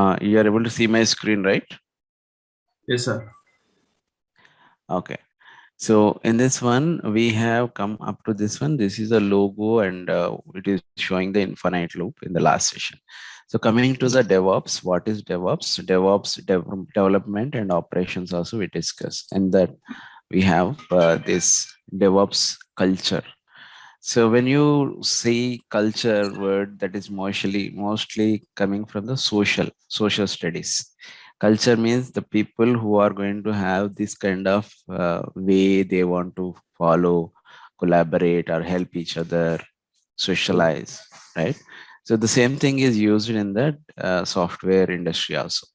You are able to see my screen, right? Yes, sir. Okay. So in this one, we have come up to this one. This is a logo and it is showing the infinite loop in the last session. So coming to the DevOps, what is DevOps? Development and operations also we discuss. And that we have this DevOps culture. So when you see culture word, that is mostly coming from the social studies. Culture means the people who are going to have this kind of way they want to follow, collaborate, or help each other, socialize, right? So the same thing is used in the software industry also.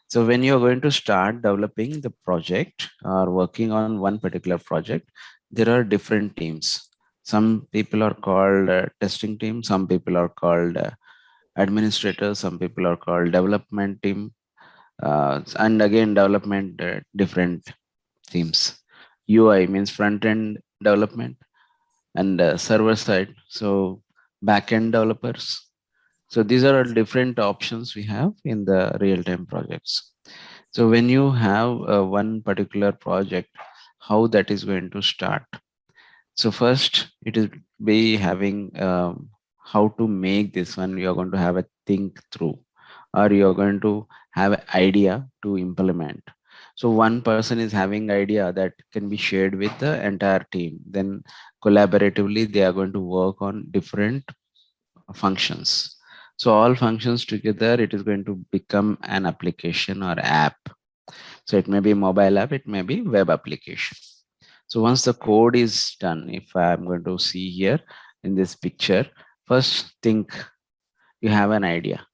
So when you're going to start developing the project or working on one particular project, there are different teams. Some people are called testing team, some people are called administrators, some people are called development team, and again development different teams. UI means front end development and server side. So back end developers. So these are all different options we have in the real time projects. So when you have one particular project, how that is going to start? So first, it is be having how to make this one. You are going to have a think through, or you are going to have an idea to implement. So one person is having idea that can be shared with the entire team. Then collaboratively, they are going to work on different functions. So all functions together, it is going to become an application or app. So it may be mobile app, it may be web application. So once the code is done, if I'm going to see here in this picture, first think you have an idea.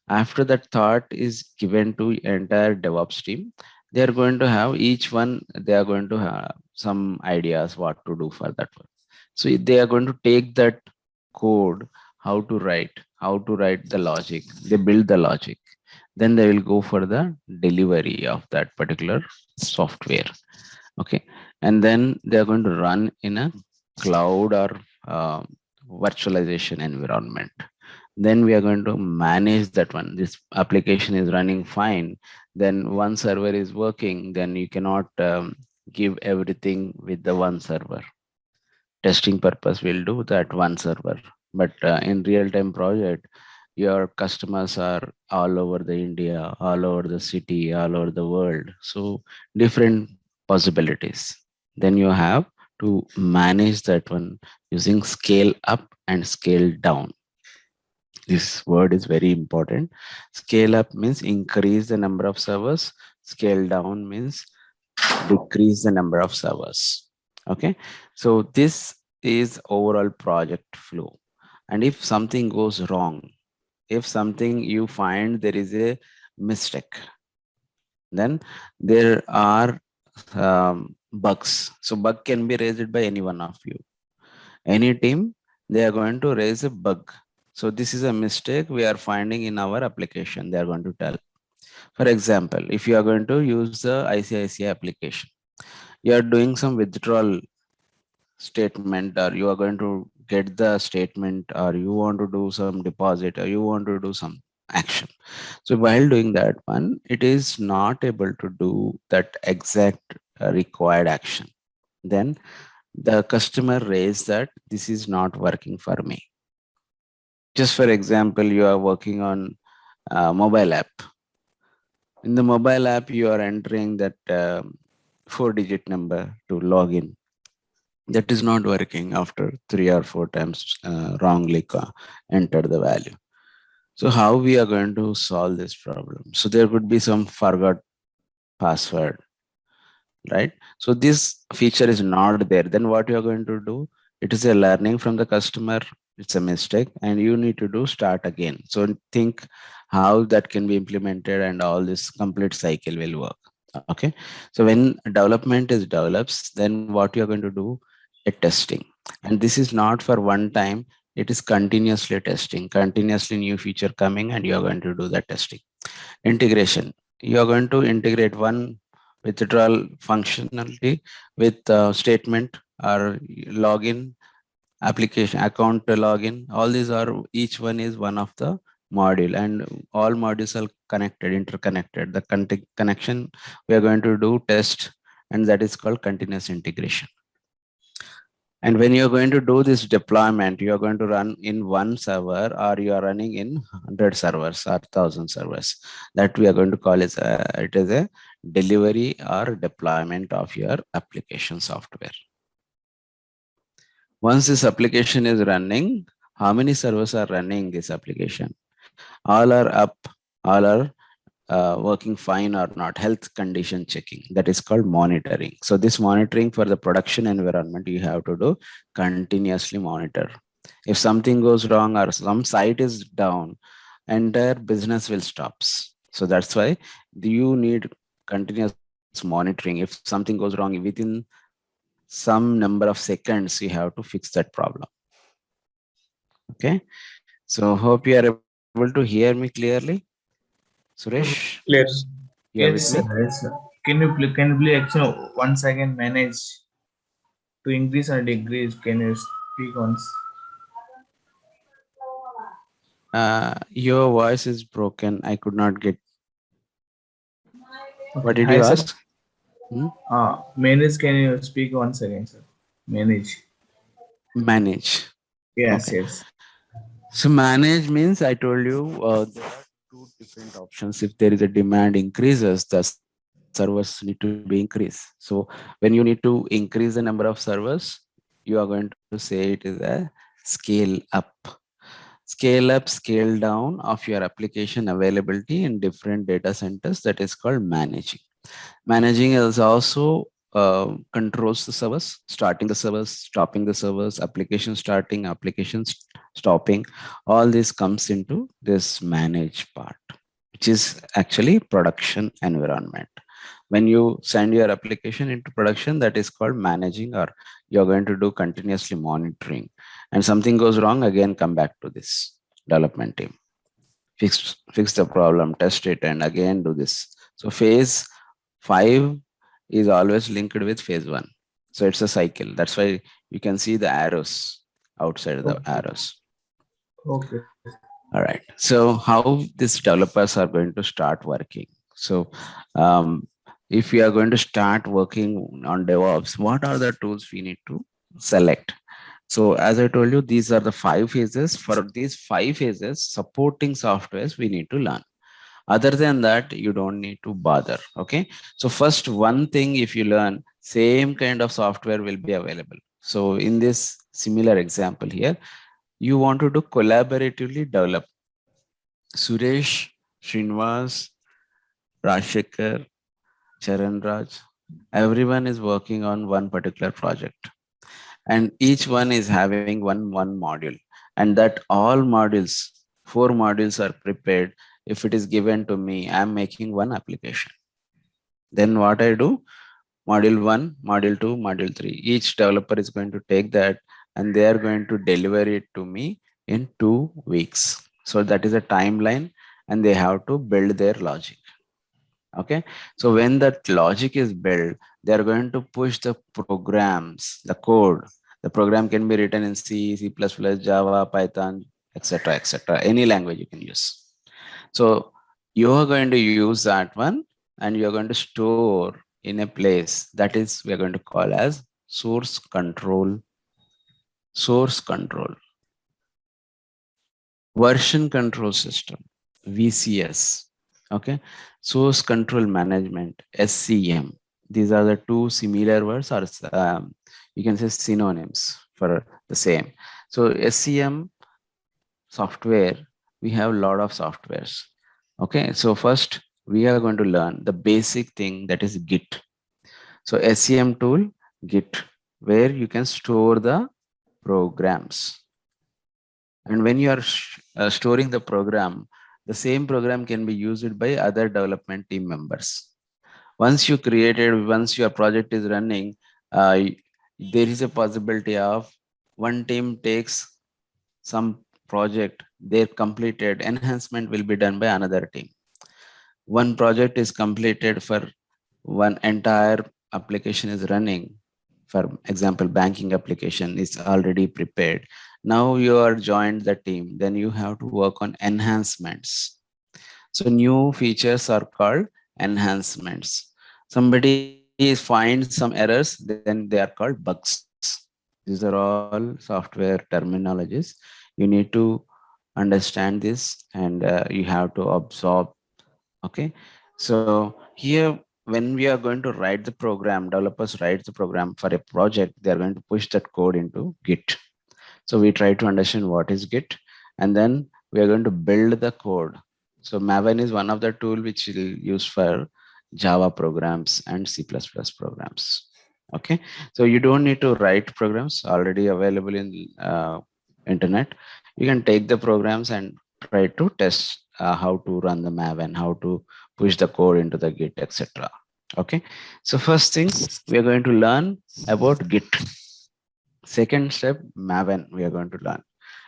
After that thought is given to entire DevOps team, they are going to have each one, they are going to have some ideas what to do for that one. So they are going to take that code, how to write the logic. They build the logic. Then they will go for the delivery of that particular software. Okay, and then they are going to run in a cloud or uh, virtualization environment. Then we are going to manage that one. This application is running fine, then one server is working, then you cannot give everything with the one server. Testing purpose will do that one server, but in real time project, your customers are all over the India, all over the city, all over the world. So different possibilities. Then you have to manage that one using scale up and scale down. This word is very important. Scale up means increase the number of servers, scale down means decrease the number of servers. Okay, so this is overall project flow. And if something goes wrong, if something you find there is a mistake, then there are bugs. So bug can be raised by any one of you, any team. They are going to raise a bug. So this is a mistake we are finding in our application, they are going to tell. For example, if you are going to use the ICICI application, you are doing some withdrawal statement, or you are going to get the statement, or you want to do some deposit, or you want to do some action. So while doing that one, it is not able to do that exact required action. Then the customer raised that this is not working for me. Just for example, you are working on a mobile app. In the mobile app, you are entering that 4-digit number to log in. That is not working after 3 or 4 times wrongly enter the value. So how we are going to solve this problem? So there could be some forgot password, right? So this feature is not there. Then what you are going to do? It is a learning from the customer. It's a mistake, and you need to do start again. So think how that can be implemented, and all this complete cycle will work. Okay. So when development is develops, then what you are going to do? A testing, and this is not for one time. It is continuously testing, continuously new feature coming, and you are going to do that testing. Integration, you are going to integrate one withdrawal functionality with statement or login application account login. All these are, each one is one of the module, and all modules are connected, interconnected. The connection we are going to do test, and that is called continuous integration. And when you're going to do this deployment, you're going to run in one server, or you are running in 100 servers or 1,000 servers. That we are going to call it is a delivery or deployment of your application software. Once this application is running, how many servers are running this application? All are up, all are working fine or not, health condition checking. That is called monitoring. So this monitoring for the production environment, you have to do continuously monitor. If something goes wrong or some site is down, entire business will stops. So that's why you need continuous monitoring. If something goes wrong within some number of seconds, you have to fix that problem. Okay. So hope you are able to hear me clearly. Suresh, Clear. you are with Yes, me? sir. Yes, sir. Can you please actually once again manage to increase or decrease? Can you speak once? Your voice is broken. I could not get. What Okay. did Hi, you sir. ask? Hmm? Manage. Can you speak once again, sir? Manage. Manage. Yes, Okay. yes. So manage means I told you there are two different options. If there is a demand increases, the servers need to be increased. So when you need to increase the number of servers, you are going to say it is a scale up. Scale up, scale down of your application availability in different data centers. That is called managing. Managing is also controls the servers, starting the servers, stopping the servers, application starting, applications stopping. All this comes into this manage part, which is actually production environment. When you send your application into production, that is called managing, or you're going to do continuously monitoring. And something goes wrong, again come back to this development team. Fix the problem, test it, and again do this. So phase 5 is always linked with phase 1. So it's a cycle. That's why you can see the arrows outside the Okay. arrows. Okay. All right. So how these developers are going to start working? So if we are going to start working on DevOps, what are the tools we need to select? So as I told you, these are the 5 phases. For these 5 phases, supporting softwares we need to learn. Other than that, you don't need to bother. Okay. So first one thing, if you learn, same kind of software will be available. So in this similar example here, you want to do collaboratively develop. Suresh, Srinivas, Rajshekhar, Charan Raj, everyone is working on one particular project, and each one is having one module, and that all modules, 4 modules are prepared. If it is given to me, I'm making one application. Then what I do, module 1, module 2, module 3, each developer is going to take that, and they are going to deliver it to me in 2 weeks. So that is a timeline, and they have to build their logic. Okay. So when that logic is built, they are going to push the programs, the code. The program can be written in C, C++, Java, Python, etc., etc. Any language you can use. So you are going to use that one, and you're going to store in a place that is we're going to call as source control, version control system, VCS. Okay. Source control management, SCM. These are the 2 similar words, or you can say synonyms for the same. So SCM software, we have a lot of softwares. Okay. So first we are going to learn the basic thing, that is Git. So SCM tool, Git, where you can store the programs. And when you are storing the program, the same program can be used by other development team members. Once your project is running, there is a possibility of one team takes some project, their completed enhancement will be done by another team. One project is completed for one entire application is running. For example, banking application is already prepared, Now you are joined the team, then you have to work on enhancements. So new features are called enhancements. Somebody finds some errors, then they are called bugs. These are all software terminologies. You need to understand this, and you have to absorb. Okay. So here, when we are going to write the program, developers write the program for a project, they are going to push that code into Git. So we try to understand what is Git, and then we are going to build the code. So Maven is one of the tool which will use for Java programs and C++ programs. Okay, so you don't need to write programs already available in internet. You can take the programs and try to test how to run the Maven, how to push the code into the Git, etc. Okay, so first thing we are going to learn about Git. Second step, Maven, we are going to learn.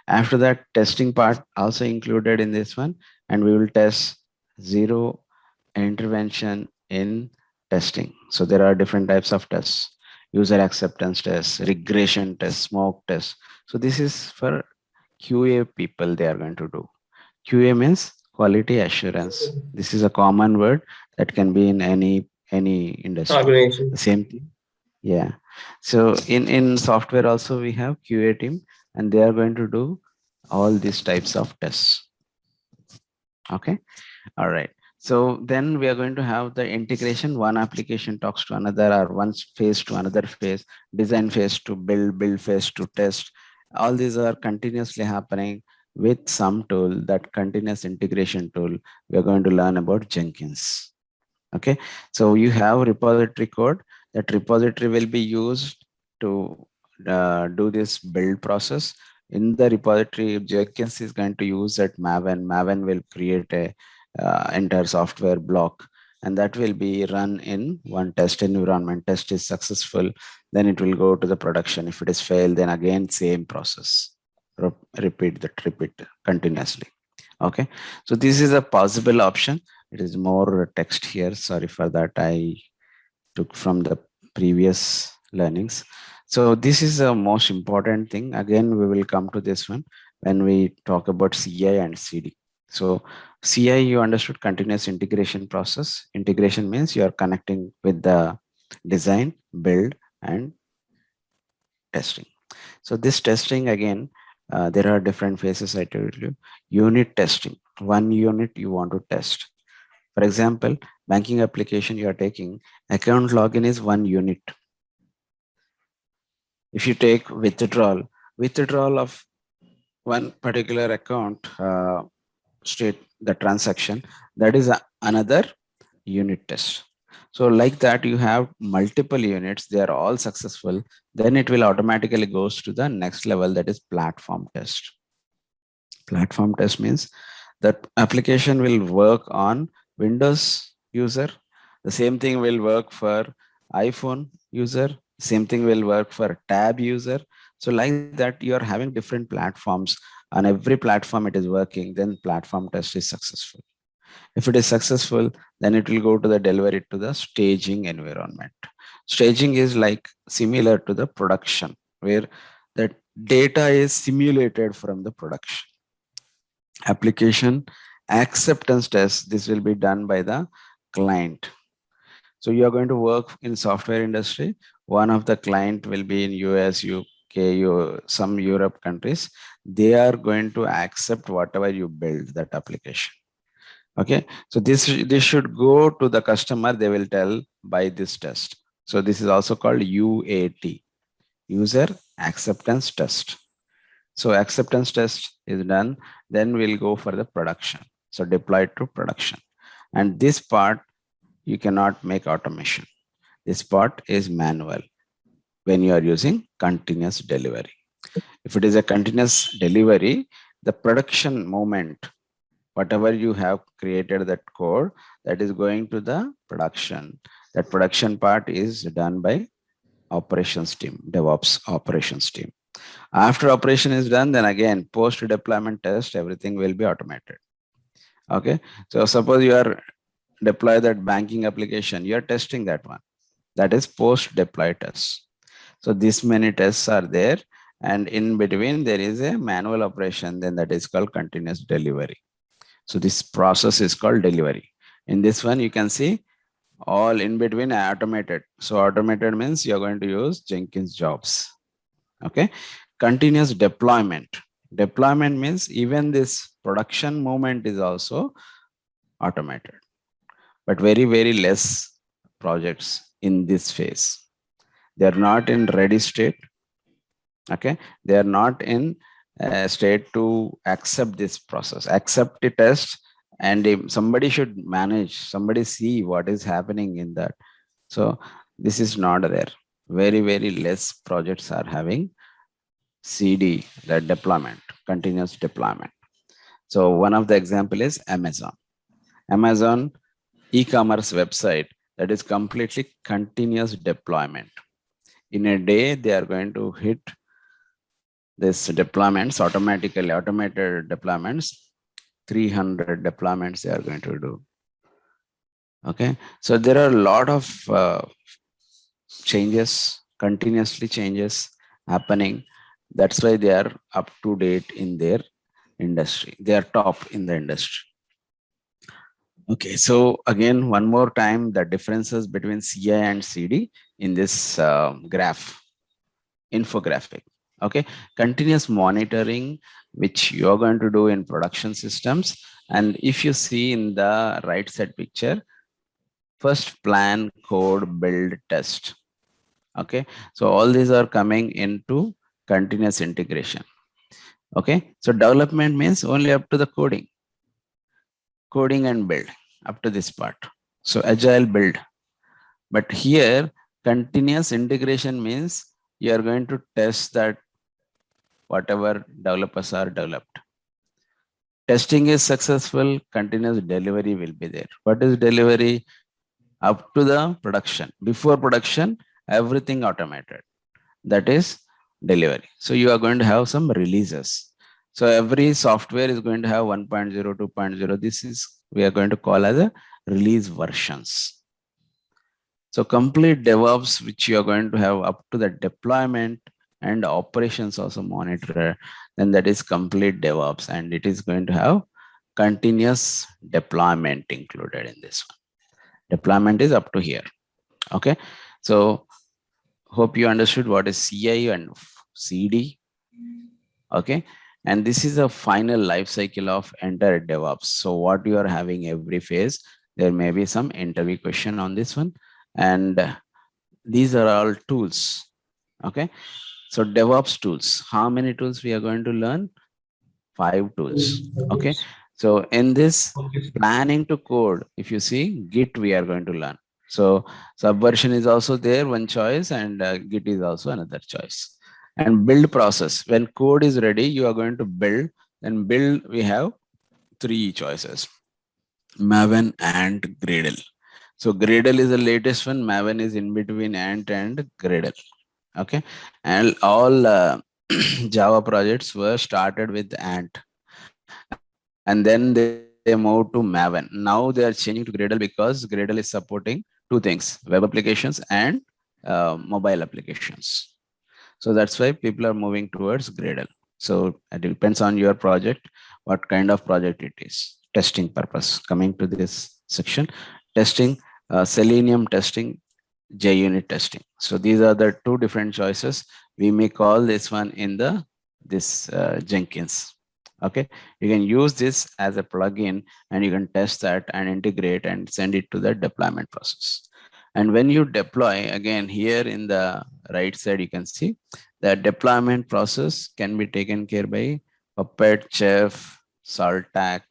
After that, testing part also included in this one, and we will test zero intervention in testing. So there are different types of tests: user acceptance tests, regression tests, smoke tests. So this is for QA people they are going to do. QA means quality assurance. This is a common word that can be in any industry. The Organization. same thing. Yeah. So in software also we have QA team, and they are going to do all these types of tests. Okay. All right. So then we are going to have the integration. One application talks to another, or one phase to another phase, design phase to build, build phase to test. All these are continuously happening with some tool, that continuous integration tool. We are going to learn about Jenkins. Okay. So you have repository code. That repository will be used to do this build process. In the repository, Jenkins is going to use that Maven. Maven will create a entire software block, and that will be run in one test environment. Test is successful, then it will go to the production. If it is failed, then again same process. Repeat continuously. Okay, so this is a possible option. It is more text here. Sorry for that. I took from the previous learnings. So this is the most important thing. Again, we will come to this one when we talk about CI and CD. So CI, you understood, continuous integration process. Integration means you are connecting with the design, build, and testing. So this testing, again, there are different phases I told you. Unit testing. One unit you want to test. For example, banking application you are taking, account login is one unit. If you take withdrawal of one particular account, state the transaction, that is another unit test. So like that, you have multiple units, they are all successful, then it will automatically goes to the next level, that is platform test. Platform test means that application will work on Windows user. The same thing will work for iPhone user. Same thing will work for tab user. So like that, you are having different platforms. On every platform it is working, then platform test is successful. If it is successful, then it will go to the delivery to the staging environment. Staging is like similar to the production, where the data is simulated from the production. Application acceptance test, this will be done by the client. So you are going to work in software industry. One of the client will be in US, UK, some Europe countries. They are going to accept whatever you build that application. Okay, so this should go to the customer. They will tell by this test. So this is also called UAT, user acceptance test. So acceptance test is done, then we'll go for the production. So deploy to production. And this part, you cannot make automation. This part is manual when you are using continuous delivery. If it is a continuous delivery, the production moment, whatever you have created that code, that is going to the production. That production part is done by operations team, DevOps operations team. After operation is done, then again, post deployment test, everything will be automated. Okay. So suppose you are deploy that banking application, you are testing that one. That is post deploy tests. So this many tests are there, and in between there is a manual operation, then that is called continuous delivery. So this process is called delivery. In this one, you can see all in between are automated. So automated means you're going to use Jenkins jobs. Okay. Continuous deployment. Deployment means even this production movement is also automated, but very, very less projects in this phase. They are not in ready state. Okay. They are not in a state to accept this process, accept the test, and if somebody should manage, somebody see what is happening in that. So this is not there. Very, very less projects are having CD, that deployment, continuous deployment. So one of the example is Amazon. Amazon e-commerce website that is completely continuous deployment. In a day, they are going to hit this deployments automatically, automated deployments, 300 deployments they are going to do. Okay, so there are a lot of changes, continuously changes happening. That's why they are up to date in their industry. They are top in the industry. Okay, so again, one more time, the differences between CI and CD in this graph, infographic. Okay, continuous monitoring, which you're going to do in production systems. And if you see in the right side picture, first plan, code, build, test. Okay, so all these are coming into continuous integration. Okay, so development means only up to the coding and build up to this part. So agile build. But here, continuous integration means you are going to test that whatever developers are developed. Testing is successful, continuous delivery will be there. What is delivery? Up to the production. Before production, everything automated. That is delivery. So you are going to have some releases. So every software is going to have 1.0, 2.0. This is, we are going to call as a release versions. So complete DevOps, which you are going to have up to the deployment and operations also monitor, then that is complete DevOps, and it is going to have continuous deployment included in this one. Deployment is up to here. Okay. So hope you understood what is CI and CD. Okay. And this is a final life cycle of entire DevOps. So what you are having every phase, there may be some interview question on this one. And these are all tools. Okay. So DevOps tools, how many tools we are going to learn? 5 tools. Okay. So in this planning to code, if you see Git, we are going to learn. So Subversion is also there, one choice, and Git is also another choice. And build process, when code is ready, you are going to build. Then build, we have 3 choices: Maven, Ant, Gradle. So Gradle is the latest one. Maven is in between Ant and Gradle. Okay, and all Java projects were started with Ant, and then they moved to Maven. Now they are changing to Gradle because Gradle is supporting 2 things: web applications and mobile applications. So that's why people are moving towards Gradle. So it depends on your project, what kind of project it is. Testing purpose. Coming to this section, testing, Selenium testing, JUnit testing. So these are the 2 different choices. We may call this one in the Jenkins. Okay, you can use this as a plugin, and you can test that and integrate and send it to the deployment process. And when you deploy, again here in the right side, you can see that deployment process can be taken care by Puppet, Chef, Saltac,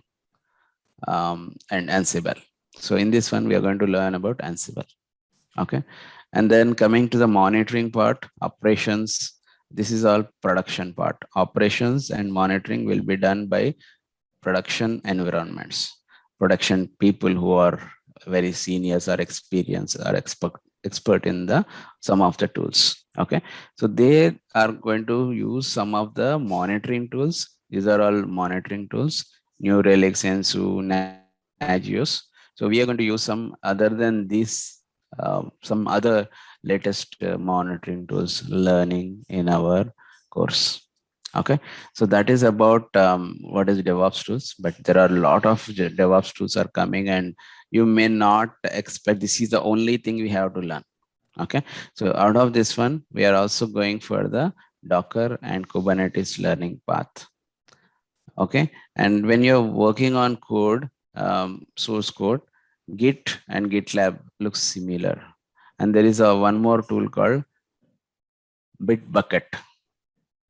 and Ansible. So in this one, we are going to learn about Ansible. Okay, and then coming to the monitoring part, operations. This is all production part. Operations and monitoring will be done by production environments, production people who are very seniors or experienced or expert in the some of the tools. Okay, so they are going to use some of the monitoring tools. These are all monitoring tools: New Relic, Sensu, Nagios. So we are going to use some other than these, some other latest monitoring tools, learning in our course. Okay, so that is about what is DevOps tools, but there are a lot of DevOps tools are coming, and you may not expect this is the only thing we have to learn. Okay, so out of this one, we are also going for the Docker and Kubernetes learning path. Okay, and when you're working on code, source code, Git and GitLab looks similar, and there is a one more tool called Bitbucket.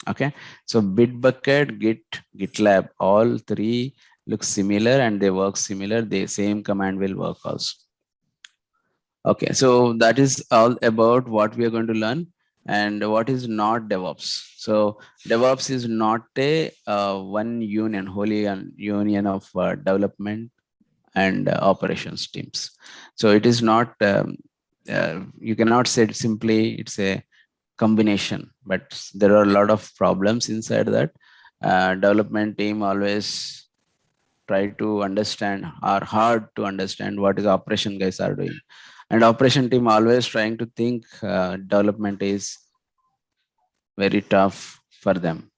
Okay, so Bitbucket, Git, GitLab, all three look similar and they work similar. The same command will work also. Okay, so that is all about what we are going to learn and what is not DevOps. So DevOps is not a one union, wholly union of development and operations teams. So it is not, you cannot say it simply, it's a combination, but there are a lot of problems inside that. Development team always try to understand, are hard to understand what is operation guys are doing, and operation team always trying to think development is very tough for them.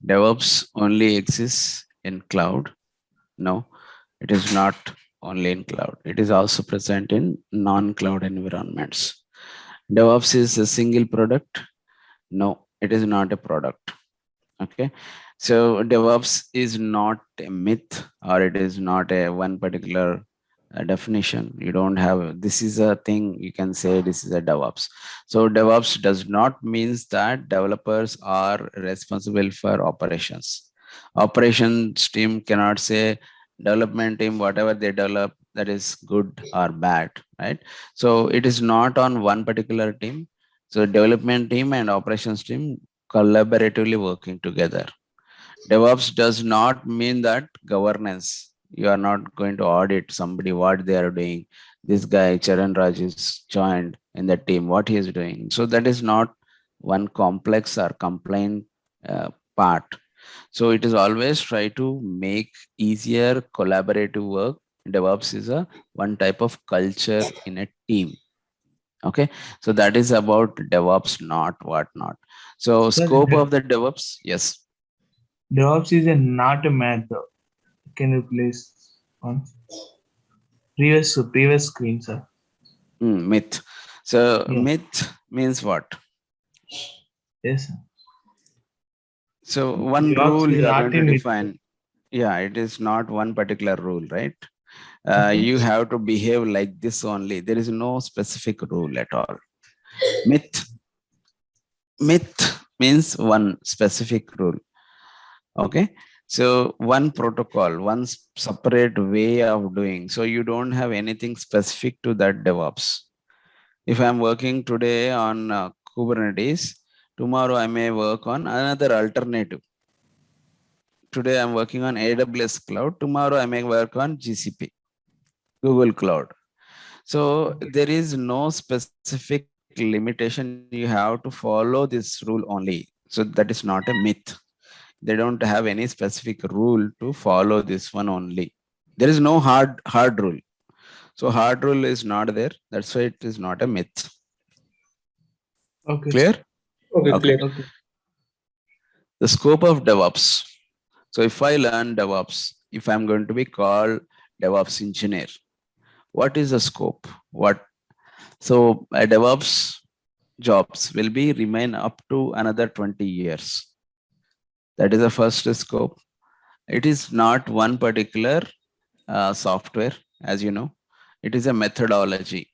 DevOps only exists in cloud. No, it is not only in cloud. It is also present in non-cloud environments. DevOps is a single product. No, it is not a product. Okay, so DevOps is not a myth, or it is not a one particular definition. You don't have, this is a thing you can say this is a DevOps. So DevOps does not means that developers are responsible for operations. Operations team cannot say development team whatever they develop that is good or bad, right? So it is not on one particular team. So development team and operations team collaboratively working together. DevOps does not mean that governance. You are not going to audit somebody what they are doing. This guy Charan Raj is joined in the team, what he is doing. So that is not one complex or complaint part. So it is always try to make easier collaborative work. DevOps is a one type of culture in a team. Okay, so that is about DevOps, not whatnot. So Sir, scope of the DevOps, yes. DevOps is not a math. Can you please on previous screen, sir? Myth. So Yeah. myth means what? Yes, sir. So one DevOps rule is you are not going a to myth. define. Yeah, it is not one particular rule, right? Okay. You have to behave like this only. There is no specific rule at all. Myth. Myth means one specific rule. Okay. So one protocol, one separate way of doing. So you don't have anything specific to that DevOps. If I'm working today on Kubernetes, tomorrow I may work on another alternative. Today I'm working on AWS cloud. Tomorrow I may work on GCP, Google Cloud. So there is no specific limitation. You have to follow this rule only. So that is not a myth. They don't have any specific rule to follow this one only. There is no hard rule. So hard rule is not there. That's why it is not a myth. Okay. Clear? Okay, Okay. clear. Okay. The scope of DevOps. So if I learn DevOps, if I'm going to be called DevOps engineer, what is the scope? What? So DevOps jobs will be remain up to another 20 years. That is the first scope. It is not one particular software, as you know. It is a methodology.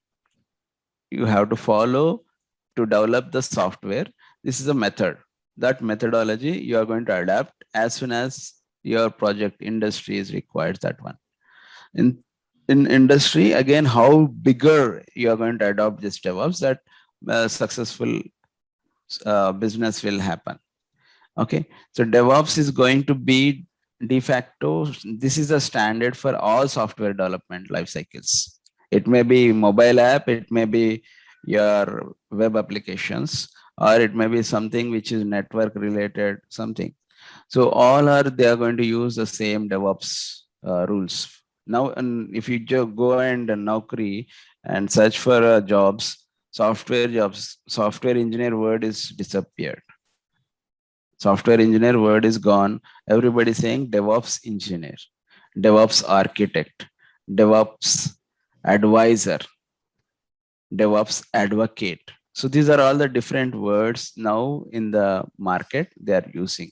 You have to follow to develop the software. This is a method. That methodology you are going to adapt as soon as your project industry is required that one. In industry, again, how bigger you are going to adopt this DevOps, that successful business will happen. Okay, so DevOps is going to be de facto. This is a standard for all software development life cycles. It may be mobile app, it may be your web applications, or it may be something which is network related, something. So all are, they are going to use the same DevOps rules, Now, and if you go and Naukri and search for jobs, software engineer word is disappeared. Software engineer word is gone. Everybody saying DevOps engineer, DevOps architect, DevOps advisor, DevOps advocate. So these are all the different words now in the market they are using.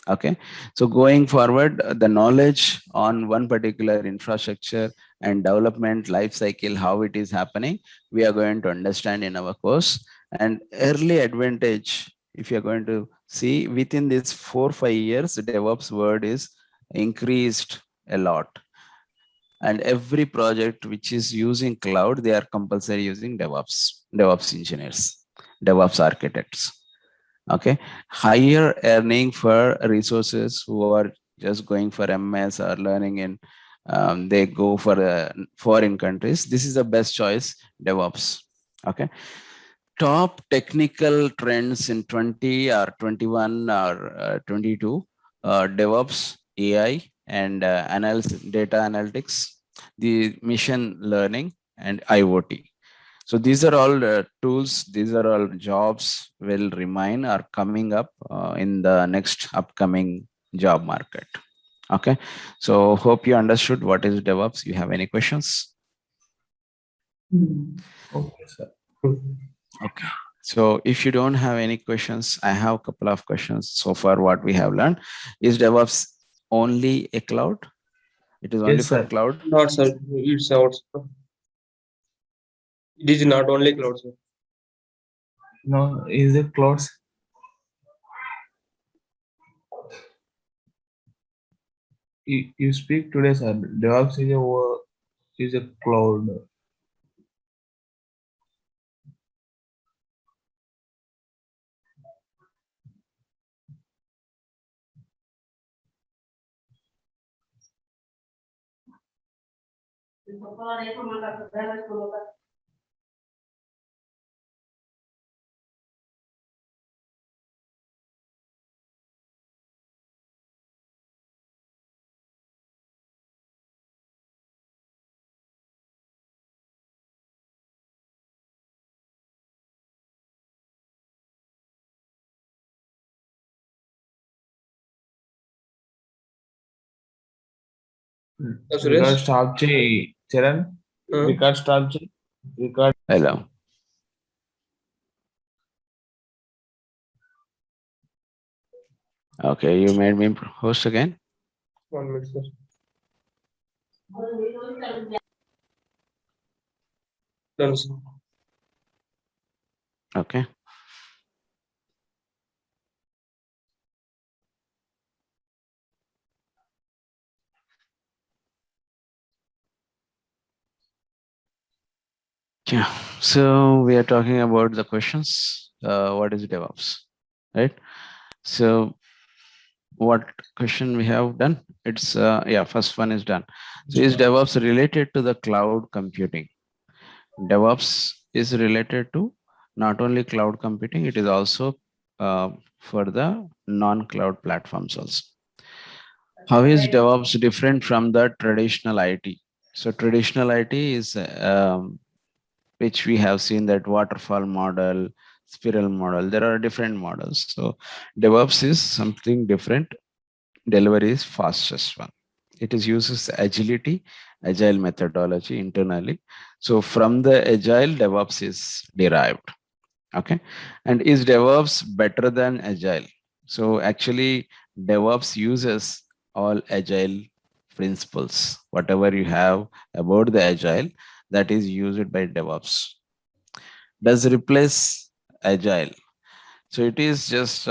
Okay, so going forward, the knowledge on one particular infrastructure and development life cycle, how it is happening, we are going to understand in our course. And early advantage, if you are going to see within this 4-5 years, DevOps word is increased a lot. And every project which is using cloud, they are compulsory using DevOps engineers, DevOps architects. Okay, higher earning for resources who are just going for MS or learning in they go for foreign countries. This is the best choice, DevOps. Okay, top technical trends in 20 or 21 or 22, DevOps, AI, and data analytics, the machine learning, and IoT. So these are all tools, these are all jobs will remain or coming up in the next upcoming job market. Okay, so hope you understood what is DevOps. You have any questions? Okay, sir. Okay, so if you don't have any questions, I have a couple of questions. So far what we have learned, is DevOps only a cloud? It is only Yes, for sir. cloud? Not sir, it's also. It is not only cloud, sir. No, is it clouds? You speak today, sir. DevOps is a cloud. Record Suresh? stop చేయి Charan. Record stop చేయి. Record. Hello. Okay, you made me host again. 1 minute, sir. Done, sir. Okay. Yeah, so we are talking about the questions. What is DevOps, right? So what question we have done? It's yeah, first one is done. So is DevOps related to the cloud computing? DevOps is related to not only cloud computing, it is also for the non-cloud platforms also. How is DevOps different from the traditional IT? So traditional IT is which we have seen that waterfall model, spiral model, there are different models. So DevOps is something different. Delivery is fastest one. It is uses agile methodology internally. So from the agile, DevOps is derived. Okay. And is DevOps better than agile? So actually DevOps uses all agile principles. Whatever you have about the agile, that is used by DevOps. Does replace agile. So it is just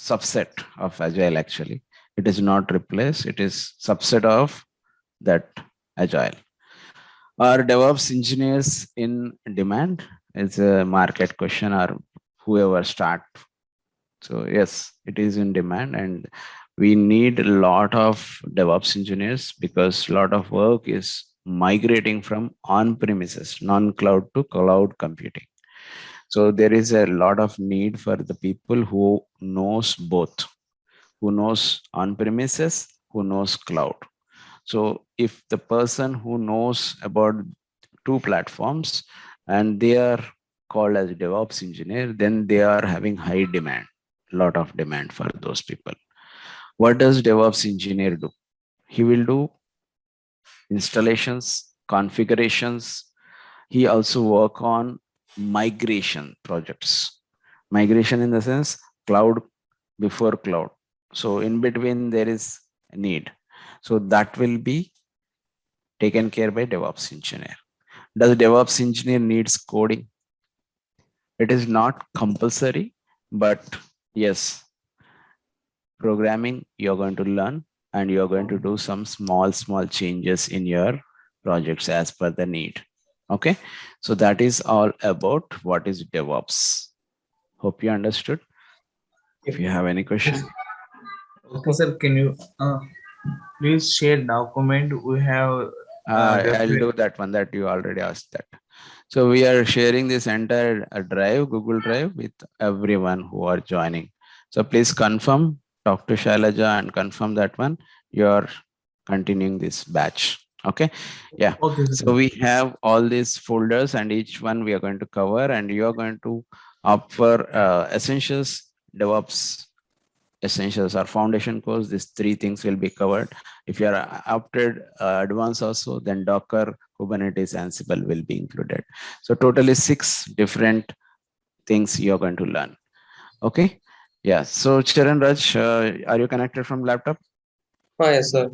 subset of agile actually. It is not replace, it is subset of that agile. Are DevOps engineers in demand? It's a market question or whoever start. So yes, it is in demand and we need a lot of DevOps engineers because a lot of work is migrating from on-premises, non-cloud to cloud computing. So there is a lot of need for the people who knows both, who knows on-premises, who knows cloud. So if the person who knows about two platforms and they are called as DevOps engineer, then they are having high demand, lot of demand for those people. What does DevOps engineer do? He will do installations, configurations. He also work on migration projects. Migration in the sense cloud before cloud. So in between there is a need. So that will be taken care by DevOps engineer. Does DevOps engineer needs coding? It is not compulsory, but yes, programming you're going to learn and you're going to do some small changes in your projects as per the need. Okay, so that is all about what is DevOps. Hope you understood. If you have any question. Okay, sir. Can you please share document? We have I'll do that one that you already asked that. So we are sharing this entire drive, Google Drive, with everyone who are joining. So please confirm, talk to Shailaja and confirm that one. You are continuing this batch. Okay. Yeah. Okay, sir. So we have all these folders and each one we are going to cover, and you are going to opt for essentials, DevOps essentials or foundation course. These three things will be covered. If you are opted advanced also, then Docker, Kubernetes, Ansible will be included. So totally 6 different things you're going to learn. Okay. Yeah. So Charan Raj, are you connected from laptop? Yes, sir.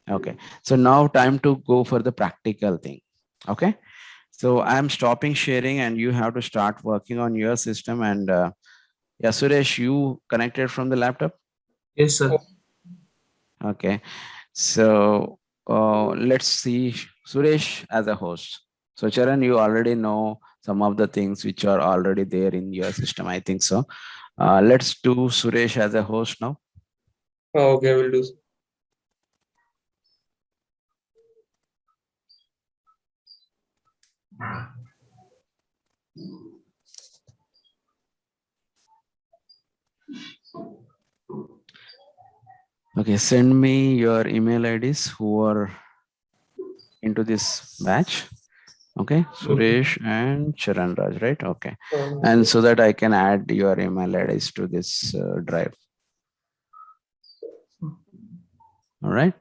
Okay. So now time to go for the practical thing. Okay. So I'm stopping sharing and you have to start working on your system. And yeah, Suresh, you connected from the laptop? Yes, sir. Okay. So let's see Suresh as a host. So Charan, you already know some of the things which are already there in your system. I think so. Let's do Suresh as a host now. Okay, we'll do. Okay, send me your email IDs who are into this batch. Okay, Suresh and Charan Raj, right? Okay. And so that I can add your email IDs to this drive. All right.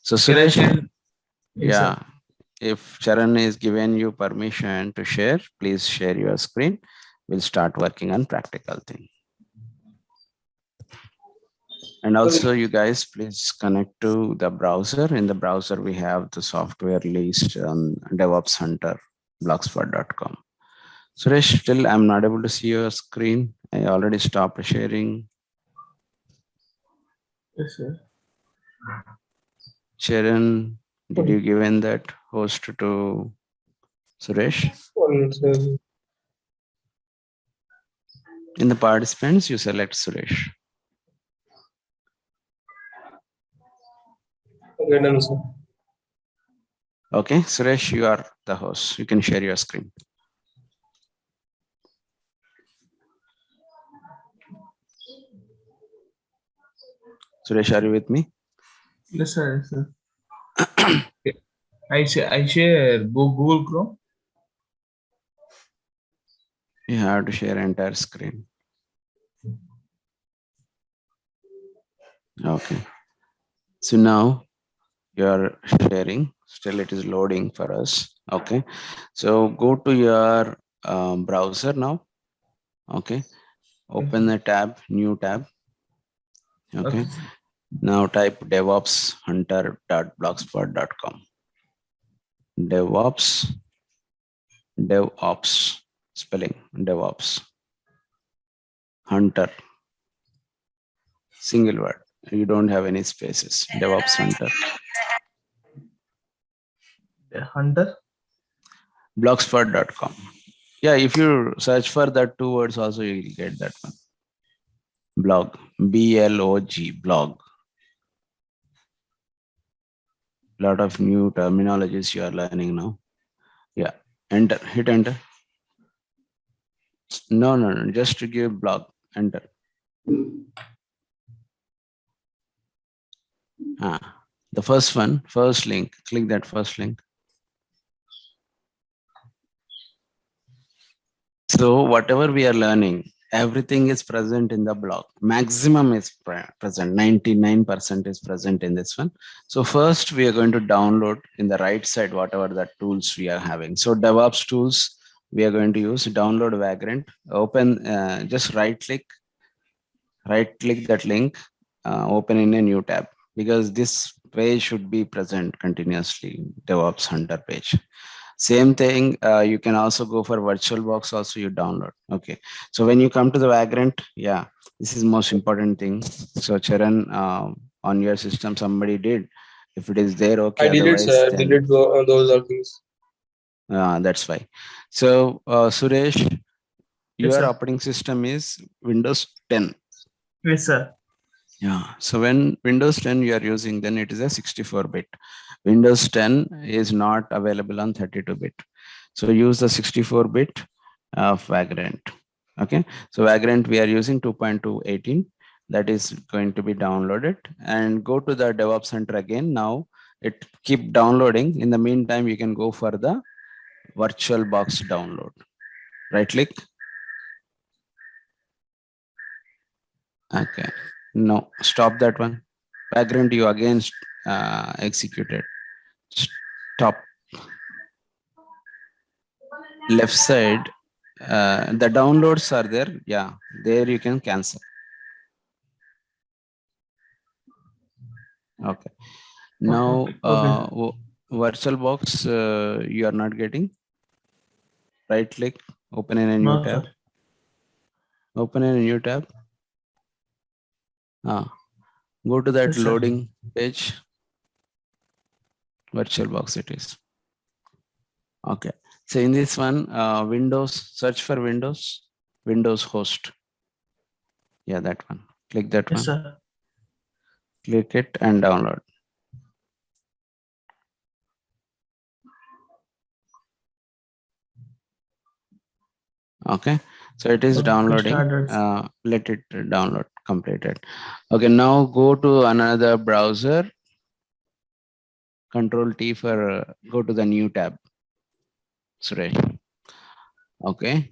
So Suresh, yeah, if Charan is given you permission to share, please share your screen. We'll start working on practical thing. And also you guys, please connect to the browser. In the browser, we have the software list on DevOps Hunter, blogspot.com. Suresh, still I'm not able to see your screen. I already stopped sharing. Yes, sir. Charan, did you given that host to Suresh? In the participants, you select Suresh. Okay, done, sir. Okay, Suresh, you are the host. You can share your screen. Suresh, are you with me? Yes, sir. Yes, sir. I share Google Chrome. You have to share entire screen. Okay. So now you're sharing. Still, it is loading for us. Okay. So go to your browser now. Okay. Open the tab, new tab. Okay. Now type DevOps hunter.blogspot.com. DevOps spelling DevOps Hunter, single word. You don't have any spaces. DevOps Hunter. Hunter. Blogspot.com. Yeah, if you search for that 2 words also, you will get that one. Blog, B-L-O-G, blog. Lot of new terminologies you are learning now. Yeah, enter, hit enter. No, just to give blog, enter. The first one, first link, click that first link. So whatever we are learning, everything is present in the block. Maximum is present, 99% is present in this one. So first we are going to download in the right side, whatever the tools we are having. So DevOps tools, we are going to use download Vagrant, open, just right click that link, open in a new tab, because this page should be present continuously, DevOps Hunter page. Same thing, you can also go for VirtualBox also you download. Okay, so when you come to the Vagrant, yeah, this is most important thing. So Charan, on your system somebody did, if it is there, okay, I deleted, otherwise sir. then Delete those all things. that's why. So Suresh, Yes, your sir. operating system is Windows 10. Yes, sir. Yeah, so when Windows 10 you are using, then it is a 64-bit. Windows 10 is not available on 32-bit. So use the 64-bit of Vagrant. Okay, so Vagrant we are using 2.218. That is going to be downloaded, and go to the DevOps Center again. Now it keep downloading. In the meantime, you can go for the VirtualBox download. Right click. Okay, no, stop that one. Vagrant you again executed. Stop. Left side, the downloads are there. Yeah, there you can cancel. Okay. Now, Okay. VirtualBox you are not getting. Right click, open in a new No, tab. sir. Open in a new tab. Go to that Yes, sir. loading page. VirtualBox it is. Okay. So in this one, Windows, search for Windows host. Yeah, that one. Click that Yes, one. sir. Click it and download. Okay, so it is Okay, downloading. started. Let it download completed. Okay, now go to another browser. Control T for go to the new tab. Suresh. Okay.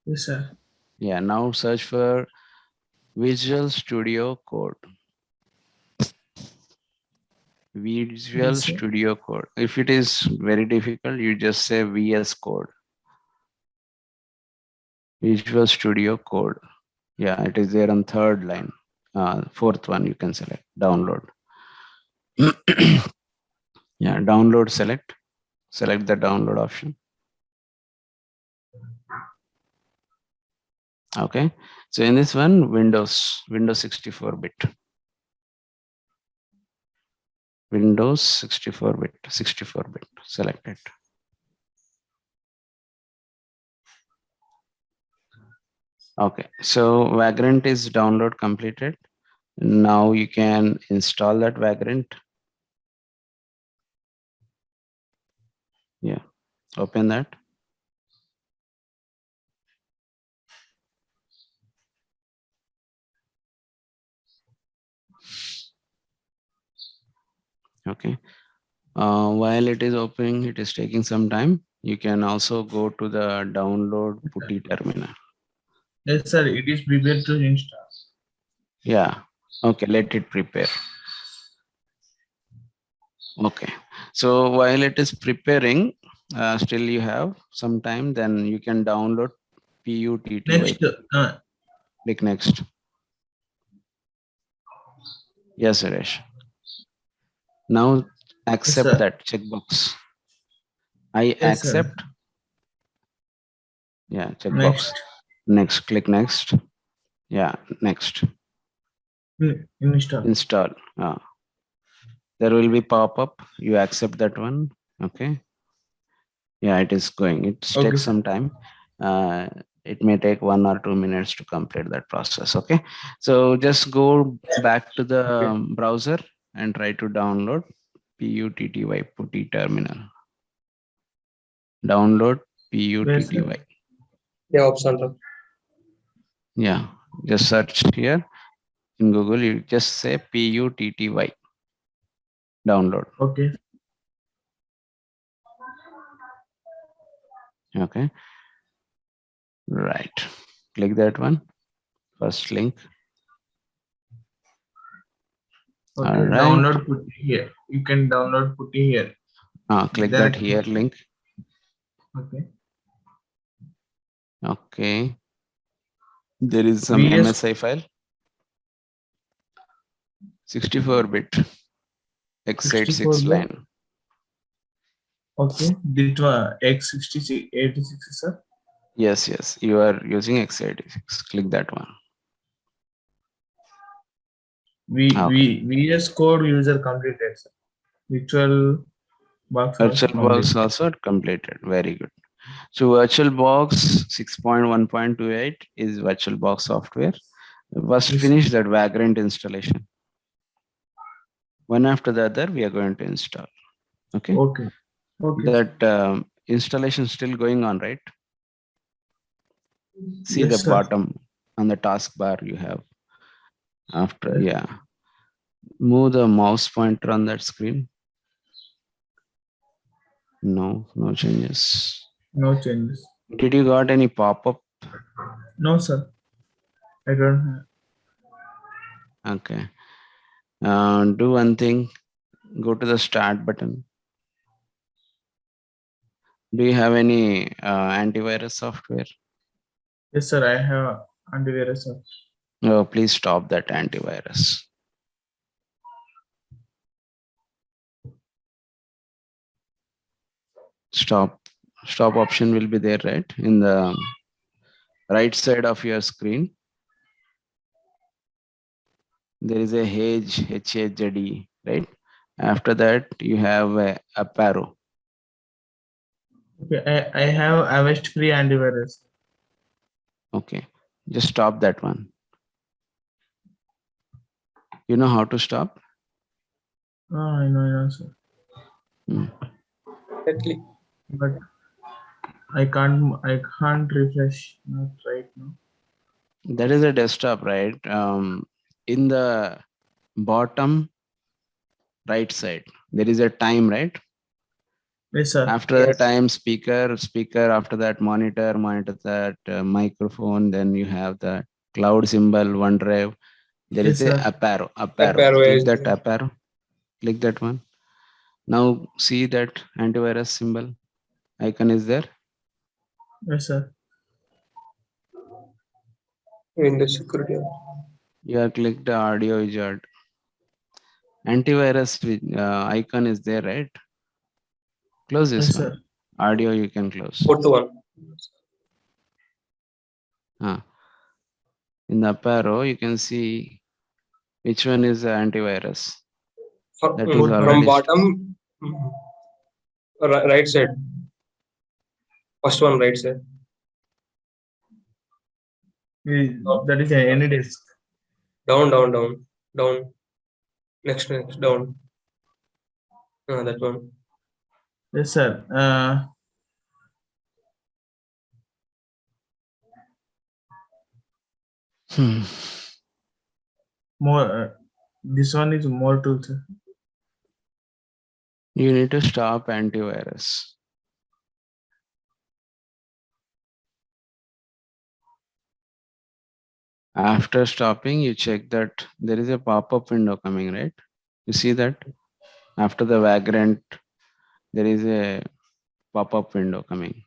Yes, sir. Yeah, now search for Visual Studio Code. Visual Yes, sir. Studio Code. If it is very difficult, you just say VS Code. Visual Studio Code. Yeah, it is there on third line. Fourth one you can select. Download. Yeah, download, select the download option. Okay, so in this one, Windows 64-bit. Windows 64-bit, select it. Okay, so Vagrant is download completed. Now you can install that Vagrant. Yeah, open that. Okay, while it is opening, it is taking some time. You can also go to the download PuTTY terminal. Yes, sir. It is prepared to install. Yeah, okay, let it prepare. Okay, so while it is preparing, still you have some time, then you can download PuTTY. Next. Click next. Yes, Suresh. Now accept that checkbox. I Yes, accept. sir. Yeah, checkbox. Next, click next. Yeah, next. Install. Install. There will be pop-up. You accept that one. Okay. Yeah, it is going. It takes some time. It may take 1 or 2 minutes to complete that process. Okay. So just go back to the browser and try to download PuTTY terminal. Download PuTTY. Yeah, option. Yeah, just search here in Google. You just say PuTTY. Download. Okay. Okay. Right. Click that one. First link. Okay. All right. Download putty here. You can download putty here. Click Then that here link. Okay. Okay. There is some VS MSI file. 64-bit x86 64 bit. line. Okay. This one x66 86, sir. Yes, yes. You are using x86. Click that one. VS Code user completed, sir. Virtual box also VirtualBox completed. also completed. Very good. So VirtualBox 6.1.28 is VirtualBox software. First Yes. finish that Vagrant installation. One after the other, we are going to install. Okay. Okay. Okay. That installation still going on, right? See Yes, the sir. bottom on the taskbar you have. After, yeah. Move the mouse pointer on that screen. No, no changes. No changes. Did you got any pop-up? No, sir. I don't have. Okay. Do one thing. Go to the start button. Do you have any antivirus software? Yes, sir. I have antivirus, sir. Oh, please stop that antivirus. Stop option will be there, right? In the right side of your screen. There is a HHD, right? After that, you have a up arrow. Okay. I have Avast free antivirus. Okay. Just stop that one. You know how to stop? Oh, I know, sir. Exactly. But I can't refresh. Not right now. That is a desktop, right? In the bottom right side, there is a time, right? Yes, sir. After the Yes. time, speaker, after that monitor that microphone, then you have the cloud symbol, OneDrive. There Yes, is a sir. up arrow. Up arrow Click is that up arrow. Click that one. Now see that antivirus symbol icon is there. Yes, sir. Windows security. You have clicked the audio wizard. Antivirus icon is there, right? Close this Yes, one. sir. Audio you can close. Photo one. In the up arrow, you can see which one is the antivirus. That is Photo already From bottom, right side. First one, right side. That is any disk. Down. Next, down. That one. Yes, sir. More. This one is more tools, sir. You need to stop antivirus. After stopping, you check that there is a pop-up window coming, right? You see that? After the Vagrant, there is a pop-up window coming.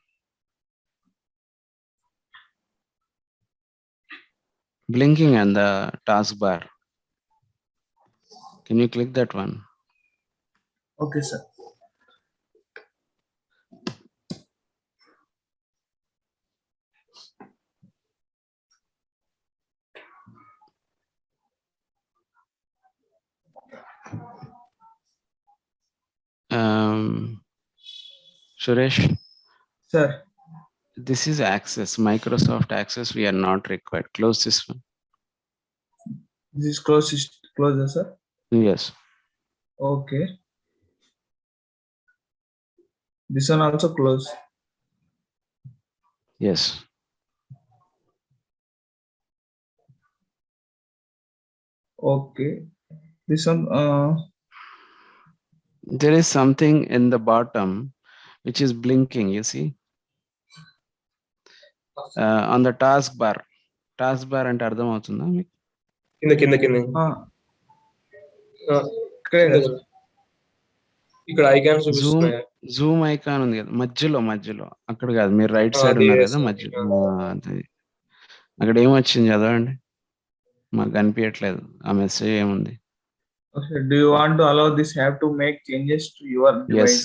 Blinking on the taskbar. Can you click that one? Okay, sir. Suresh, Sir. this is Access, Microsoft Access. We are not required. Close this one. This is closer, sir. Yes. Okay. This one also close. Yes. Okay. This one. there is something in the bottom which is blinking, you see, on the taskbar. Taskbar అంటే అర్థమవుతుందా మీకు? కింద ఇక్కడే కదా ఇక్కడ icons Zoom చూపిస్తున్నాయి. Zoom icon ఉంది కదా మధ్యలో అక్కడ కాదు, మీరు రైట్ సైడ్ అది ఉన్నారు కదా చేస్తాను. మధ్యలో, అది అక్కడ ఏమొచ్చింది చదవండి, మాకు కనిపించట్లేదు ఆ మెసేజ్ ఏముంది. Okay, do you want to allow this app to make changes to your device?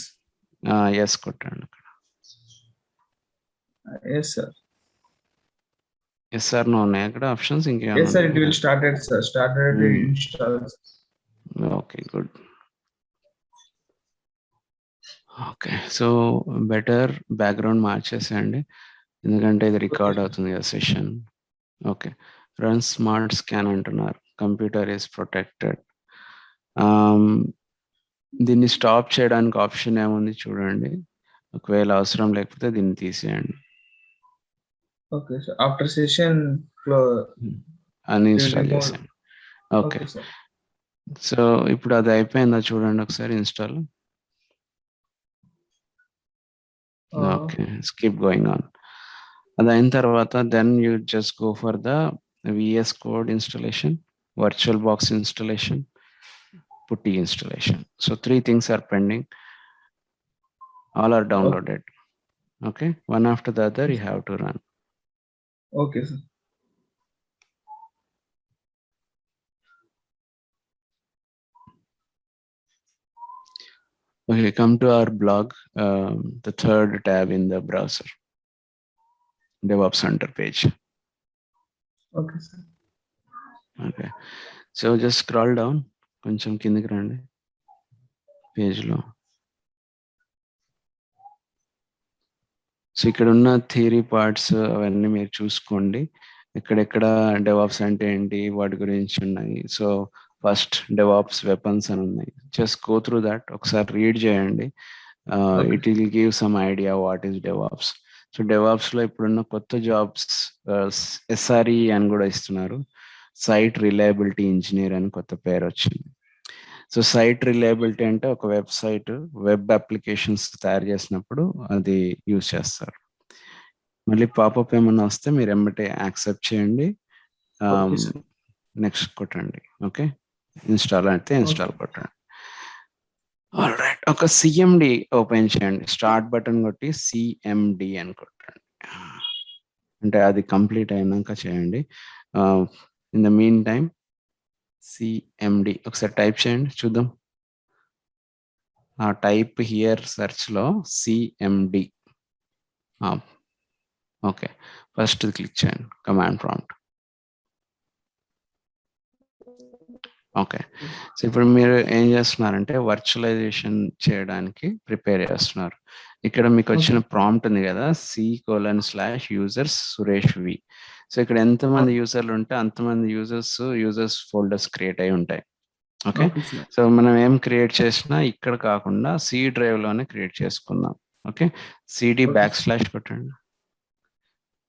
Yes కొట్టండి అక్కడ. Yes, sir. Yes sir no ఉన్నాయి అక్కడ ఆప్షన్స్ Yes, ఇంకేమైనా sir. It will started, sir. Started install. Okay good. Okay, so better background మార్చేసేయండి ఎందుకంటే ఇది record అవుతుంది కదా session. Okay, run smart scan అంటున్నారు, కంప్యూటర్ ఈస్ ప్రొటెక్టెడ్. దీన్ని స్టాప్ చేయడానికి ఆప్షన్ ఏముంది చూడండి, ఒకవేళ అవసరం లేకపోతే దీన్ని తీసేయండి. Okay, sir. After session uninstall చేసేయండి. Okay, sir. సో ఇప్పుడు అది అయిపోయిందా చూడండి ఒకసారి install. Okay, skip going on. అది అయిన తర్వాత then you just go for the VS Code installation, VirtualBox installation, Putty installation. So 3 things are pending. All are downloaded. Okay, one after the other you have to run. Okay, sir. Okay, come to our blog, the third tab in the browser, DevOps Center page. Okay, sir. Okay, so just scroll down కొంచెం కిందకి రండి పేజ్లో. So ఇక్కడ ఉన్న theory parts అవన్నీ మీరు చూసుకోండి, ఎక్కడెక్కడ డెవాప్స్ అంటే ఏంటి వాటి గురించి ఉన్నాయి. సో ఫస్ట్ డెవాప్స్ వెపన్స్ అని ఉన్నాయి, జస్ట్ గో త్రూ దట్, ఒకసారి రీడ్ చేయండి. It will give some idea what is DevOps. So DevOps లో ఇప్పుడున్న కొత్త జాబ్స్ SRE అని కూడా ఇస్తున్నారు, సైట్ రిలయబిలిటీ ఇంజనీర్ అని కొత్త పేరు వచ్చింది. సో సైట్ రిలయబిలిటీ అంటే ఒక వెబ్సైట్ వెబ్ అప్లికేషన్స్ తయారు చేసినప్పుడు అది యూజ్ చేస్తారు. మళ్ళీ పాపప్ ఏమన్నా వస్తే మీరు ఎమ్మటే యాక్సెప్ట్ చేయండి, నెక్స్ట్ కొట్టండి. ఓకే, ఇన్స్టాల్ అయితే ఇన్స్టాల్ కొట్టండి. ఆల్రైట్, ఒక CMD ఓపెన్ చేయండి, స్టార్ట్ బటన్ కొట్టి CMD అని కొట్టండి, అంటే అది కంప్లీట్ అయినాక చేయండి. In the mean time CMD ఒకసారి టైప్ చేయండి చూద్దాం. టైప్ హియర్ సెర్చ్ లో CMD. ఓకే, ఫస్ట్ క్లిక్ చేయండి కమాండ్ ప్రాంప్ట్. ఓకే, సో ఇప్పుడు మీరు ఏం చేస్తున్నారంటే వర్చువలైజేషన్ చేయడానికి ప్రిపేర్ చేస్తున్నారు. ఇక్కడ మీకు వచ్చిన ప్రాంప్ట్ ఉంది కదా, C:/users సురేష్ V. సో ఇక్కడ ఎంతమంది యూజర్లు ఉంటే అంతమంది యూజర్స్ ఫోల్డర్స్ క్రియేట్ అయి ఉంటాయి. ఓకే, సో మనం ఏం క్రియేట్ చేసినా ఇక్కడ కాకుండా C డ్రైవ్ లోనే క్రియేట్ చేసుకుందాం. ఓకే, CD బ్యాక్ / కొట్టండి.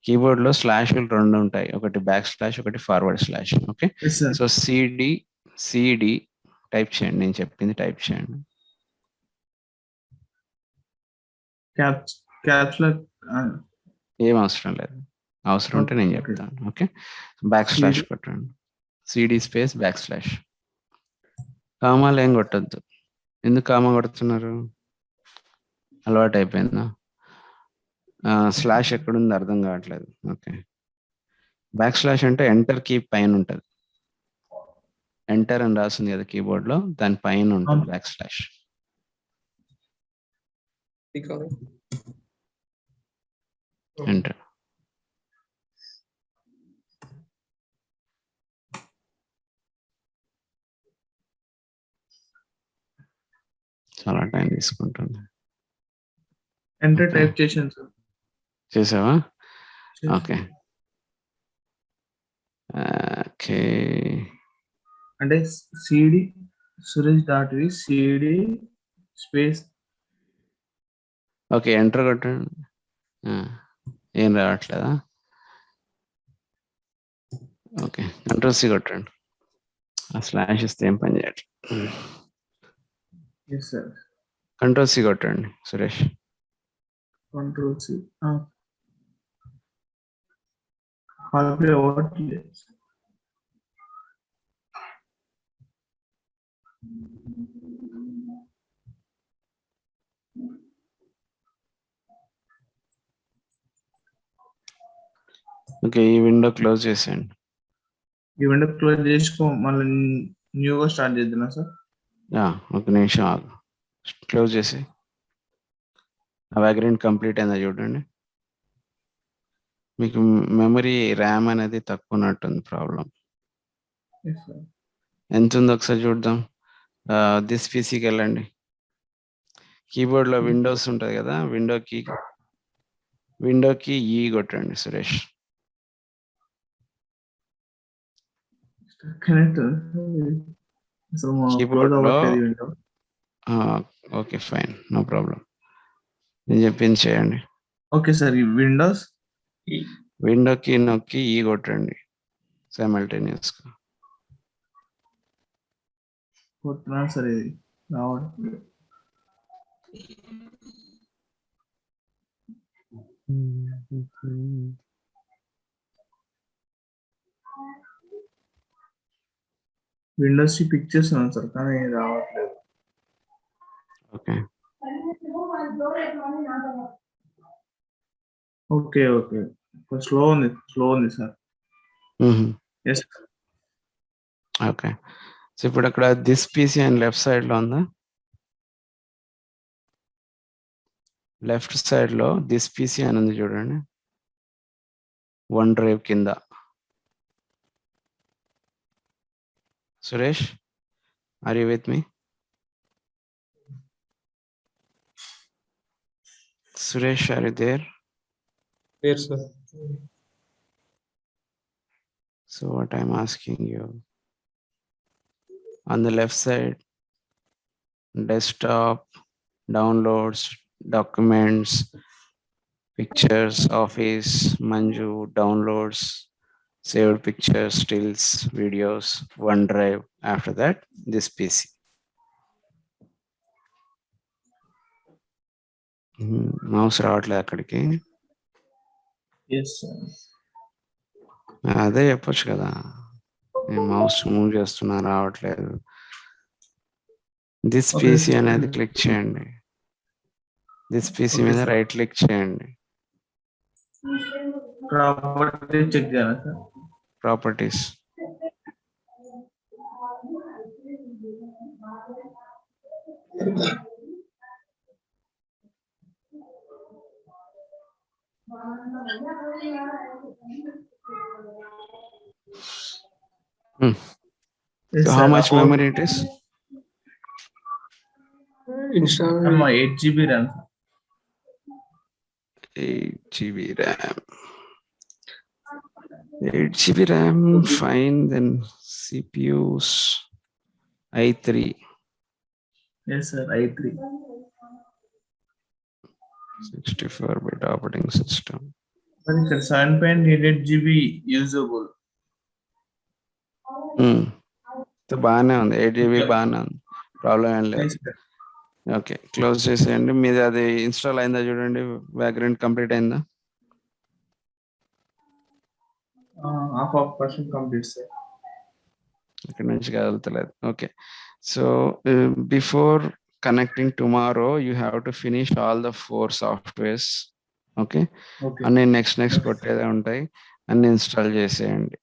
కీబోర్డ్ లో స్లాష్లు 2 ఉంటాయి, ఒకటి బ్యాక్/, ఒకటి forward/. Okay, so CD type చేయండి, నేను చెప్పింది టైప్ చేయండి. ఏం అవసరం లేదు, అవసరం ఉంటే నేను చెప్తాను. ఓకే, బ్యాక్/ కొట్టండి, CD స్పేస్ బ్యాక్/. కామాలు ఏం కొట్టద్దు, ఎందుకు కామా కొడుతున్నారు, అలవాటు అయిపోయిందా? స్లాష్ ఎక్కడుంది అర్థం కావట్లేదు. ఓకే, బ్యాక్/ అంటే ఎంటర్ కీ పైన ఉంటుంది, ఎంటర్ అని రాసింది కదా కీబోర్డ్ లో, దాని పైన ఉంటుంది బ్యాక్/. ఎంటర్. చాలా టైం తీసుకుంటుంది. ఎంటర్ టైప్ చేశాను సార్. చేసావా? ఓకే ఓకే, అంటే CD suresh.v CD space. Okay, enter కొట్టండి. ఏం రావట్లేదా? ఓకే, Ctrl+C కొట్టండి, ఆ స్లాష్ ఇస్తే ఏం పని చేయట్లేదు. Yes, sir. కంట్రోల్ సి కొట్టండి Suresh. Control C. Hardware what? Yes. Okay, ఈ విండో క్లోజ్ చేసేయండి. ఈ విండో క్లోజ్ చేసుకో, మళ్ళీ న్యూగా స్టార్ట్ చేద్దాం సార్. ఒక నిమిషం ఆగు, క్లోజ్ చేసి ఆ వాగ్రెంట్ కంప్లీట్ అయిందా చూడండి. మీకు మెమరీ ర్యామ్ అనేది తక్కువ ఉన్నట్టుంది ప్రాబ్లం. Yes, sir. ఎంత ఉందో ఒకసారి చూద్దాం. దిస్ పీసీకి వెళ్ళండి. కీబోర్డ్లో విండోస్ ఉంటుంది కదా, విండోకి ఈ కొట్టండి సురేష్. Connect. అసలు క్లోజ్ అవ్వట్లేదు ఈ window. Okay fine, no problem. నేను చెప్పింది చేయండి. ఓకే సార్, ఈ విండోకి నొక్కి ఈ కొట్టండి సైమల్టేనియస్గా. కొట్టున్నాను సార్, ఇది రావట్లేదు. విండోస్ పిక్ చేస్తున్నాను సార్, కానీ రావట్లేదు. ఓకే ఓకే ఓకే, స్లో ఉంది సార్. ఎస్. ఓకే, సో ఇప్పుడు అక్కడ దిస్ పీసీ అని లెఫ్ట్ సైడ్లో ఉందా? లెఫ్ట్ సైడ్లో దిస్ పీసీ అని ఉంది చూడండి, వన్ డ్రైవ్ కింద. Suresh, are you with me? Suresh, are you there? Yes, sir. So what I'm asking you, on the left side, desktop, downloads, documents, pictures, office, Manju, downloads, saved pictures, stills, videos, OneDrive. After that, this PC. Mouse రావట్లేదు అక్కడికి. అదే చెప్పొచ్చు కదా, నేను mouse move చేస్తున్నా రావట్లేదు. This PC అనేది click చేయండి. దిస్ పీసీ మీద రైట్ క్లిక్ చేయండి. Properties. So how much memory it is? Install 8 GB RAM. 8 GB RAM. 8 GB RAM, fine. Then CPUs i3. Yes, sir, i3. 64-bit operating system. 7.88 GB usable. So బాగానే ఉంది, 8 GB బాగానే ఉంది, problem ఏం లేదు. Okay, close చేసేయండి. మీది అది install అయిందా చూడండి, బ్యాక్గ్రౌండ్ కంప్లీట్ అయిందా? ఇక్కడ నుంచి కదులుతలేదు. Okay, so before connecting tomorrow, you have to finish all the 4 softwares. Okay, అన్ని నెక్స్ట్ కొట్టేదే ఉంటాయి, అన్ని ఇన్స్టాల్ చేసేయండి.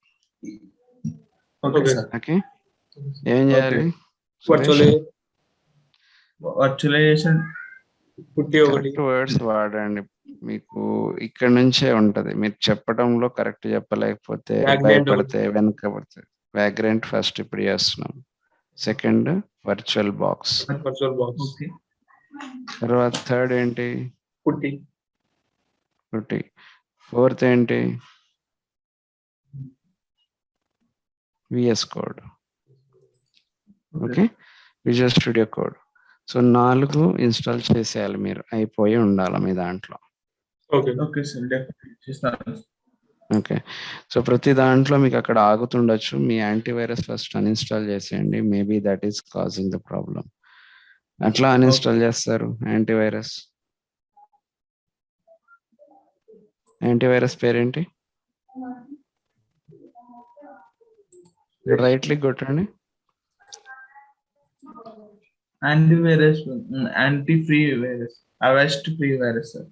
ఓకే, ఏం చేయాలి? వర్చువలైజేషన్ కరెక్ట్ వర్డ్స్ వాడండి. మీకు ఇక్కడ నుంచే ఉంటది, మీరు చెప్పడంలో కరెక్ట్ చెప్పలేకపోతే భయపడితే వెనక పడుతుంది. వ్యాగ్రెంట్ ఫస్ట్ ఇప్పుడు చేస్తున్నాం, సెకండ్ వర్చువల్ బాక్స్, తర్వాత థర్డ్ ఏంటి? పుట్టి. ఫోర్త్ ఏంటి? VS code. Okay, visual studio code. So 4 install చేసేయాలి మీరు, అయిపోయి ఉండాలి మీ దాంట్లో. ఓకే, సో ప్రతి దాంట్లో మీకు అక్కడ ఆగుతుండొచ్చు, మీ యాంటీవైరస్ ఫస్ట్ అన్ఇన్స్టాల్ చేసేయండి. Maybe that is causing the problem. అట్లా అన్ఇన్స్టాల్ చేస్తారు యాంటీవైరస్. యాంటీవైరస్ పేరేంటి? రైట్ క్లిక్ కొట్టండి. Antivirus, anti free virus, Avast free virus sir.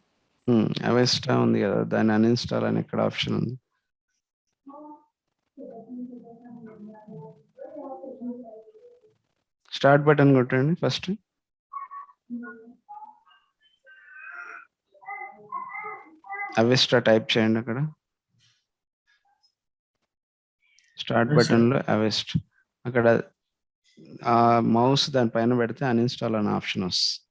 అవెస్టా ఉంది కదా, దాన్ని అన్ఇన్స్టాల్ అని ఇక్కడ ఆప్షన్ ఉంది. స్టార్ట్ బటన్ కొట్టండి ఫస్ట్. అవెస్టా టైప్ చేయండి అక్కడ. స్టార్ట్ Yes, బటన్ లో అవెస్ట్, అక్కడ ఆ మౌస్ దానిపైన పెడితే అన్ఇన్స్టాల్ అనే ఆప్షన్ వస్తుంది.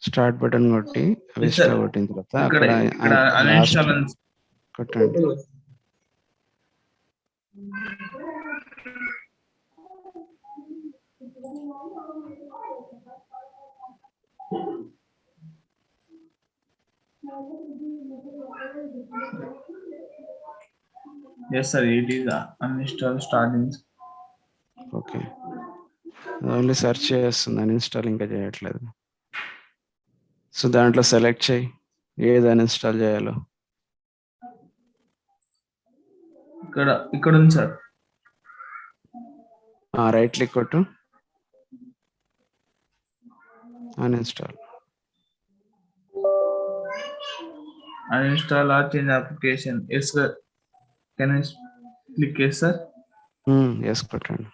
స్టార్ట్ బటన్ కొట్టి అవెస్టా sir. కొట్టిన తర్వాత ఇక్కడ అక్కడ uninstall లాస్ట్ కొట్టండి. Yes sir, it is uninstall starting. Okay, only search చేస్తుంది, అన్ఇన్స్టాల్ ఇంకా చేయట్లేదు. సో దాంట్లో సెలెక్ట్ చేయి ఏది అన్ఇన్స్టాల్ చేయాలో. ఇక్కడ ఉంది సార్. రైట్ క్లిక్ కొట్టు, uninstall. Uninstall or change application. Yes sir. Can I click yes sir? Yes కొట్టండి.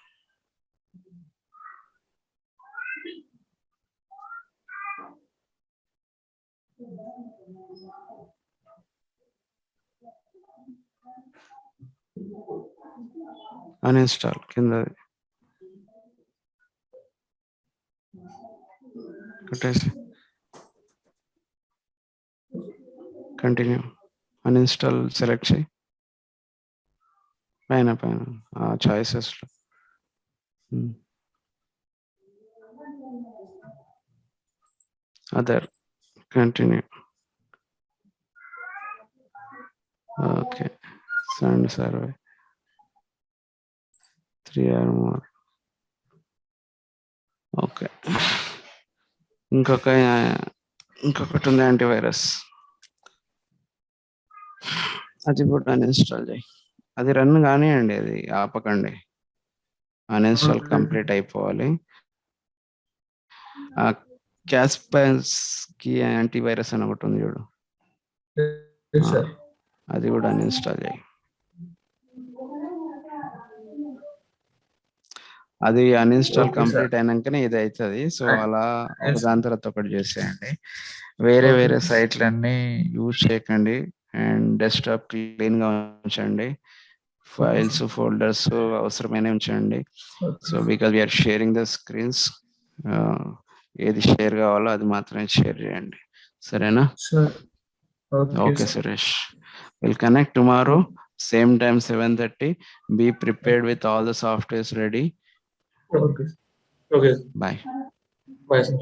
అన్ఇన్స్టాల్ కింద కొట్టేసి కంటిన్యూ. అన్ఇన్స్టాల్ సెలెక్ట్ చేయి పైన చాయిసెస్లో. Other, continue. Okay, send survey 3 or more. Okay, ఇంకొకటి ఉంది యాంటీవైరస్, అది కూడా అన్ఇన్స్టాల్ చేయి. అది రన్ కానివ్వండి, అది ఆపకండి, అన్ఇన్స్టాల్ కంప్లీట్ అయిపోవాలి. క్యాస్పస్ కి యాంటీవైరస్ అని ఒకటి ఉంది చూడు, Yes sir. అది కూడా అన్ఇన్స్టాల్ చేయి. అది అన్ఇన్స్టాల్ Okay, కంప్లీట్ sir. అయినాకనే ఇది అవుతుంది. So Right. అలా ఒక Yes. దాని తర్వాత ఒకటి చేసేయండి. వేరే Okay. వేరే సైట్లన్నీ యూజ్ చేయకండి అండ్ డెస్క్టాప్ క్లీన్ గా ఉంచండి. ఫైల్స్ ఫోల్డర్స్ అవసరమైన ఉంచండి. So because we're sharing the screens, ఏది షేర్ కావాలో అది మాత్రమే షేర్ చేయండి, సరేనా? Sir. Okay Suresh, will connect tomorrow same time 7:30. Be prepared with all the softwares ready. Okay. Okay. Bye. Bye, sir.